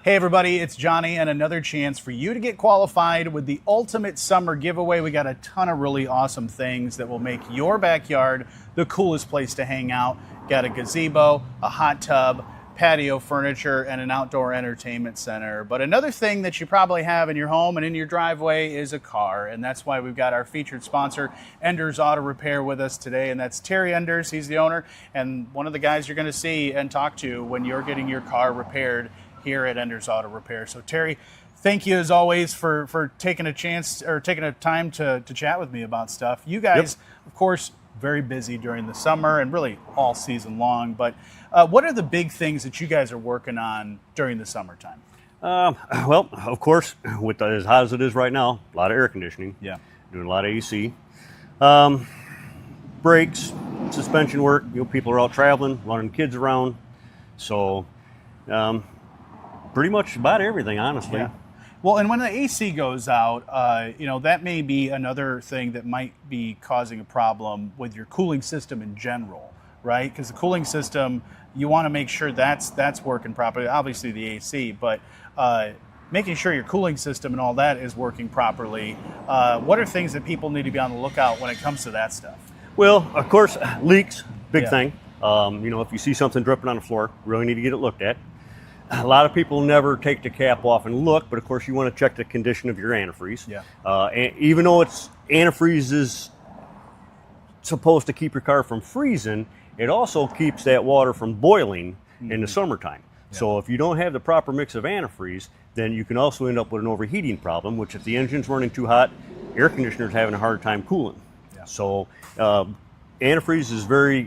Hey everybody, it's Johnny and another chance for you to get qualified with the Ultimate Summer Giveaway. We got a ton of really awesome things that will make your backyard the coolest place to hang out. Got a gazebo, a hot tub, patio furniture, and an outdoor entertainment center. But another thing that you probably have in your home and in your driveway is a car. And that's why we've got our featured sponsor, Enders Auto Repair, with us today. And that's Terry Enders. He's the owner and one of the guys you're going to see and talk to when you're getting your car repaired here at Enders Auto Repair. So Terry, thank you as always for taking a chance or taking a time to chat with me about stuff. You guys, of course, very busy during the summer and really all season long. But what are the big things that you guys are working on during the summertime? Well, of course, with as hot as it is right now, a lot of air conditioning. Yeah. Doing a lot of AC. Brakes, suspension work. People are out traveling, running kids around. So, pretty much about everything, honestly. Yeah. Well, and when the AC goes out, that may be another thing that might be causing a problem with your cooling system in general, right? Because the cooling system, you want to make sure that's working properly. Obviously the AC, but making sure your cooling system and all that is working properly. What are things that people need to be on the lookout when it comes to that stuff? Well, of course, leaks, big Yeah. thing. If you see something dripping on the floor, really need to get it looked at. A lot of people never take the cap off and look, but of course you want to check the condition of your antifreeze. Yeah. And even though antifreeze is supposed to keep your car from freezing, it also keeps that water from boiling in the summertime. Yeah. So if you don't have the proper mix of antifreeze, then you can also end up with an overheating problem, which if the engine's running too hot, air conditioner's having a hard time cooling. Yeah. So antifreeze is very,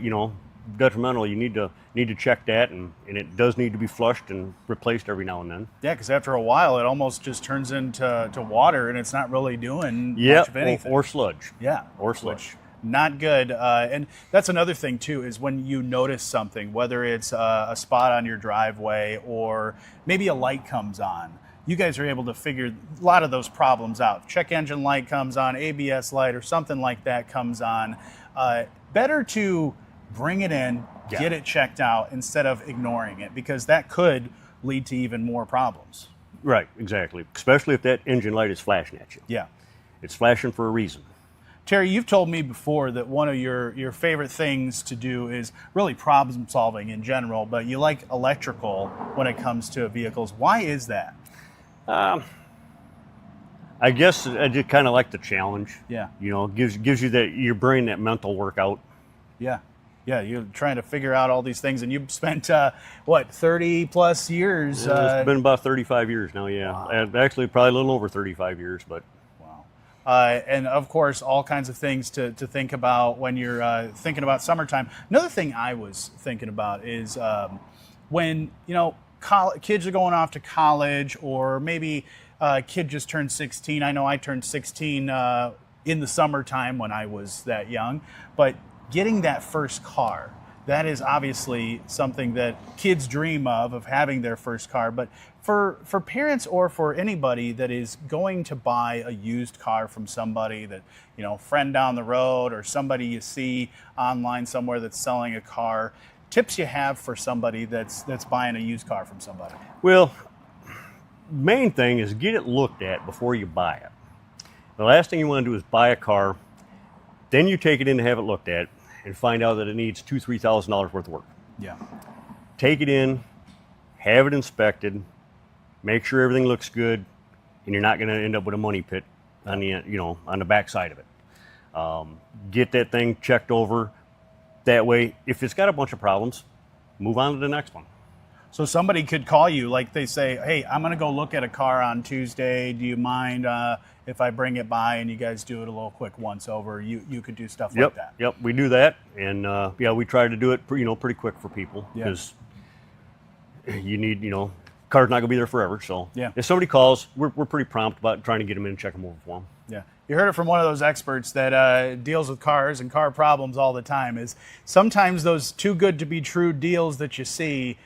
detrimental. You need to check that, and it does need to be flushed and replaced every now and then. Yeah, because after a while, it almost just turns into water, and it's not really doing much of anything. Or sludge. Yeah, Or sludge. which not good. And that's another thing too, is when you notice something, whether it's a spot on your driveway or maybe a light comes on. You guys are able to figure a lot of those problems out. Check engine light comes on, ABS light, or something like that comes on. Better to bring it in, Yeah. get it checked out instead of ignoring it, because that could lead to even more problems. Right, exactly. Especially if that engine light is flashing at you. Yeah. It's flashing for a reason. Terry, you've told me before that one of your favorite things to do is really problem solving in general, but you like electrical when it comes to vehicles. Why is that? I guess I just kind of like the challenge. Yeah. Gives you your brain that mental workout. Yeah. Yeah, you're trying to figure out all these things, and you've spent, 30 plus years? It's been about 35 years now, yeah. Wow. Actually, probably a little over 35 years, but. Wow. And of course, all kinds of things to think about when you're thinking about summertime. Another thing I was thinking about is when, kids are going off to college, or maybe a kid just turned 16. I know I turned 16 in the summertime when I was that young, but getting that first car, that is obviously something that kids dream of having their first car. But for parents or for anybody that is going to buy a used car from somebody that, friend down the road or somebody you see online somewhere that's selling a car, tips you have for somebody that's buying a used car from somebody? Well, main thing is get it looked at before you buy it. The last thing you want to do is buy a car, then you take it in to have it looked at, and find out that it needs $2,000-$3,000 worth of work. Yeah. Take it in, have it inspected, make sure everything looks good, and you're not going to end up with a money pit on the back side of it. Get that thing checked over. That way, if it's got a bunch of problems, move on to the next one. So somebody could call you, like they say, hey, I'm going to go look at a car on Tuesday. Do you mind if I bring it by and you guys do it a little quick once over? You could do stuff like that. Yep, we do that. And we try to do it pretty quick for people, because you need, car's not going to be there forever. So Yeah. if somebody calls, we're pretty prompt about trying to get them in and check them over for them. Yeah. You heard it from one of those experts that deals with cars and car problems all the time, is sometimes those too good to be true deals that you see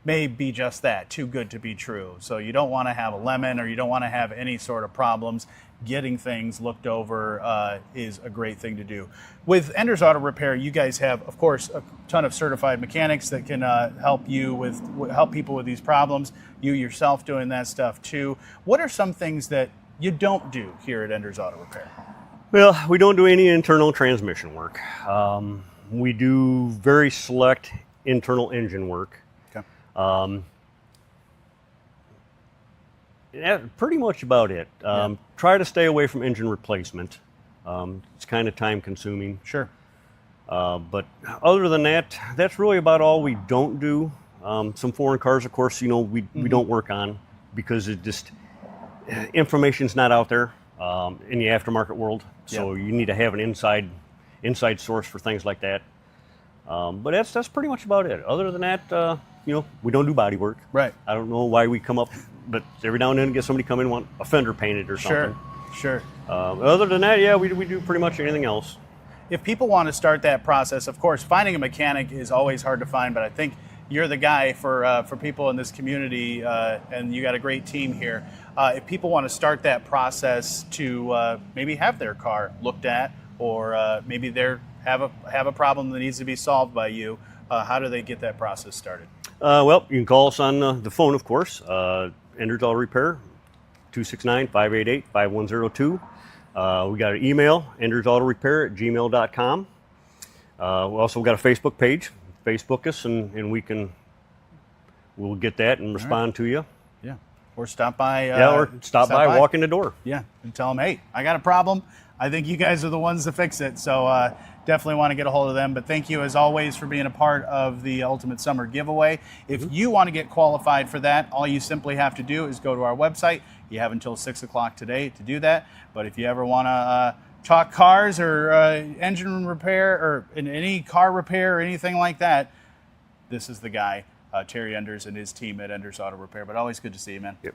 may be just that, too good to be true. So you don't want to have a lemon, or you don't want to have any sort of problems. Getting things looked over is a great thing to do. With Enders Auto Repair, you guys have, of course, a ton of certified mechanics that can help people with these problems. You yourself doing that stuff too. What are some things that you don't do here at Enders Auto Repair? Well, we don't do any internal transmission work. We do very select internal engine work. Okay. Yeah, pretty much about it. Try to stay away from engine replacement. It's kind of time consuming. Sure. But other than that, that's really about all we don't do. Some foreign cars, of course, we don't work on, because it just, information's not out there in the aftermarket world. So you need to have an inside source for things like that. But that's pretty much about it. Other than that, we don't do body work. Right. I don't know why we come up, but every now and then get somebody come in and want a fender painted or something. Sure. Other than that, yeah, we do pretty much anything else. If people want to start that process, of course, finding a mechanic is always hard to find, but I think you're the guy for people in this community, and you got a great team here. If people want to start that process to maybe have their car looked at, or maybe they have a problem that needs to be solved by you, how do they get that process started? Well, you can call us on the phone, of course. Enders Auto Repair, 269-588-5102. We got an email, endersautorepair@gmail.com. We also got a Facebook page. Facebook us, and we'll get that and respond to you. Yeah. Or stop by. Or stop by, walk in the door. Yeah, and tell them, hey, I got a problem. I think you guys are the ones to fix it. So definitely want to get a hold of them. But thank you, as always, for being a part of the Ultimate Summer Giveaway. If you want to get qualified for that, all you simply have to do is go to our website. You have until 6 o'clock today to do that. But if you ever want to talk cars or engine repair, or in any car repair or anything like that, this is the guy, Terry Enders and his team at Enders Auto Repair. But always good to see you, man. Yep.